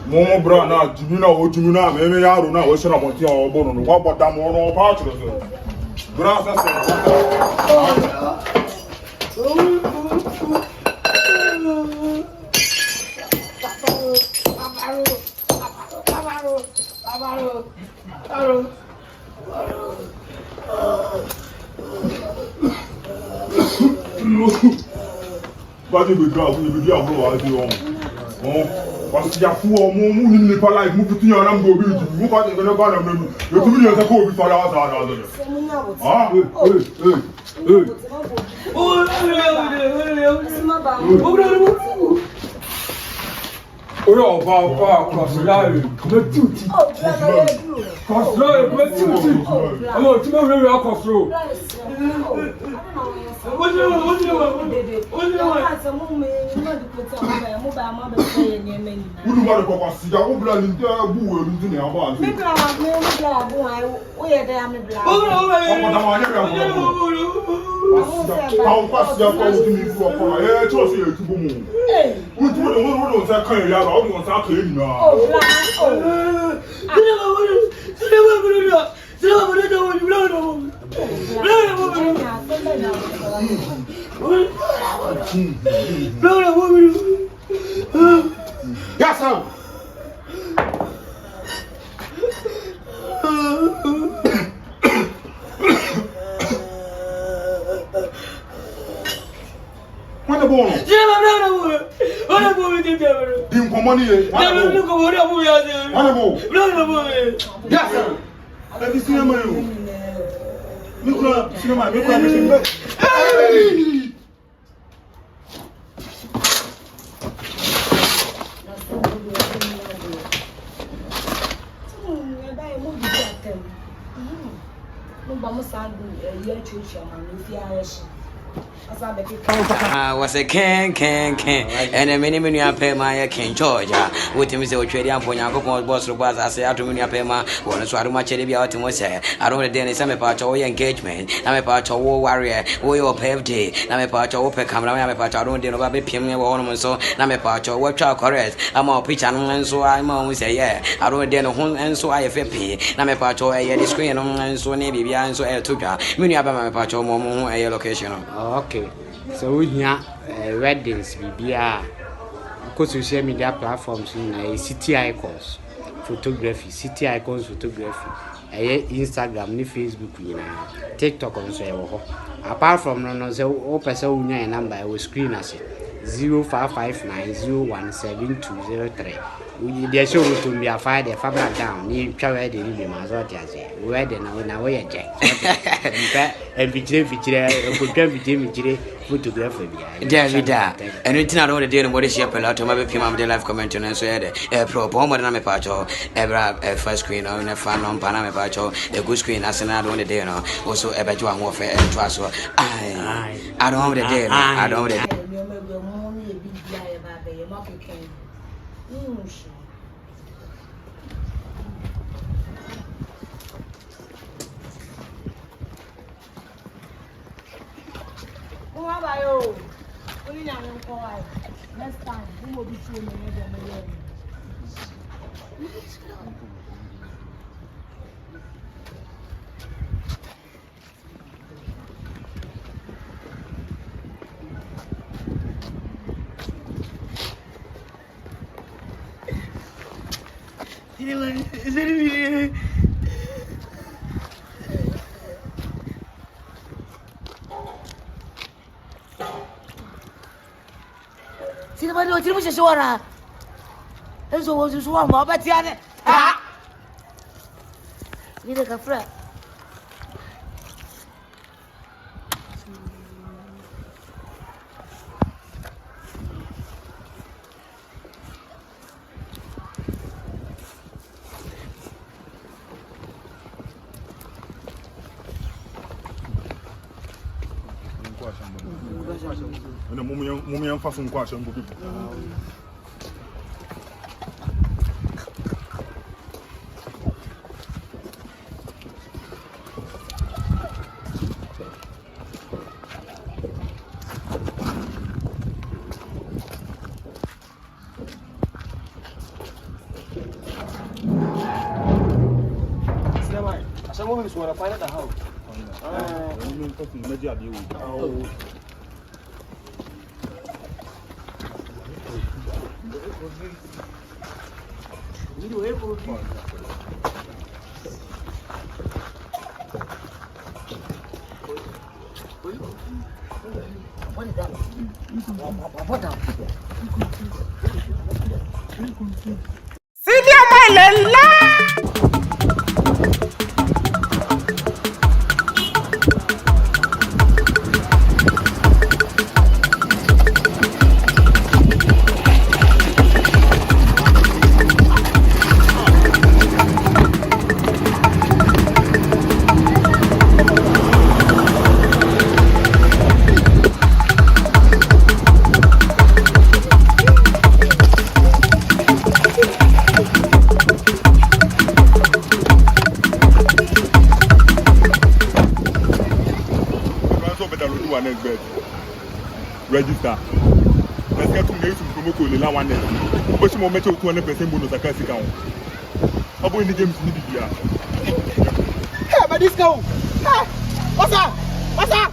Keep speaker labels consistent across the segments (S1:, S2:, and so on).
S1: Momo brana, Jimina, maybe I don't know what's about your bone. What about them or part of it? But if we draw, we will go out the parce qu'il y a fou au monde où n'est pas là, il faut tenir un homme d'obus, vous pas de pas le même. Le tout le temps qu'on fait là ça. Ah oui, oh pas là, le tout. Coslo, le tout. Alors tu m'as vu à Coslo. Yes, sir. What the ball? What the ball? Dim for money. What the ball? Yes, sir. Let me see him. Look, cinema. Hey!
S2: Was a can, and a many million pay my King Georgia. With him is a trading point. I go boss of I say out to me, pay my one as far much out to say. I don't know some part of engagement. I'm a part of war warrior, we all paved day. I'm a part of open camera, I'm a part of don't know about PM ornament, so I'm a part of what child correct. I'm all pitch and so I'm always say, yeah, I don't know home and so I FP. I'm a part of a screen and so maybe behind so air took her. Many of my part of more a location.
S3: Okay. So we have weddings, because social media platforms in city icons, photography, Instagram, Facebook, TikTok, and so. Apart from no, so person a number I will screen as 0559017203. The show to be a fire the fabric down. You try to leave my daughter. Where the now way a jack. And be photography.
S2: And it's not only dealing with this year, Pilato, maybe Pima, the live comment and so pro bomber than a pacho, ever first screen or in a fan on Panama pacho, a good screen as another one the day, also ever join warfare and trust. I don't know the day, I don't know the
S4: next time, who will be showing me?
S5: 现在把这不是说了，他说我就说我毛把钱的啊，你那个 friend。
S1: 那我们发送挂箱不必。
S6: Saya mau suara pilot dah.
S1: Ini kau sini aja dia.
S7: Sidia mai Leila.
S1: Register. Let's get to the promo code Leila 1. But you make 200% bonus account. How about in the games need it?
S6: Hey, but this go. What's up? What's up?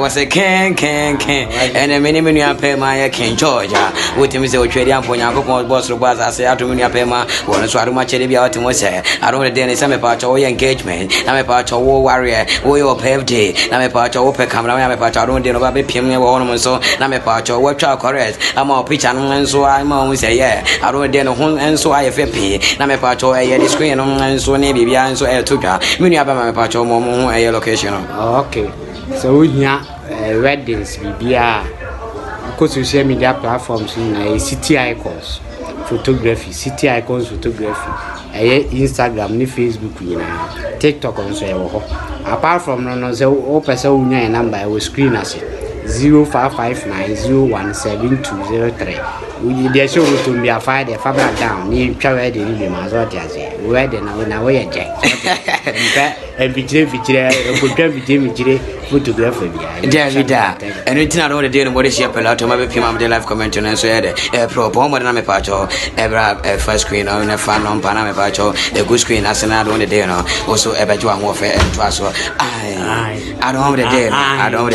S2: Was a can, and a minimum you pay my King Georgia. With him is a trading for Yanko boss of was I say out to Minapema, one as far much about to say. I don't know some part of engagement. I'm a part of war warrior, we all paved day. I'm a part of open camera, I'm a part of don't know about Pim ornaments, so I'm a part of what child correct. I'm all pitch and so I'm always say, yeah. I don't know home and so I FP. I'm a part of a screen and so maybe and so I took her. Many of my part of a location.
S3: Okay. So we have weddings bibia ko social media platforms na city icons photography Instagram ni Facebook na TikTok nso e wo ho apart from no say o pese unya number we screen as 0559017203 we dey show to be a fire the fabric down ni twa we dey ni ma so tiase we dey na we je and vigile ko twa vigile photographer bia
S2: David and it's not all the day what is your Pilato my pim the live comment and so yeah pro bomb na me pacho every first screen on a fan on pana me pacho a good screen as na don't the day no also ebe jo an wo fe and so I don't the day I don't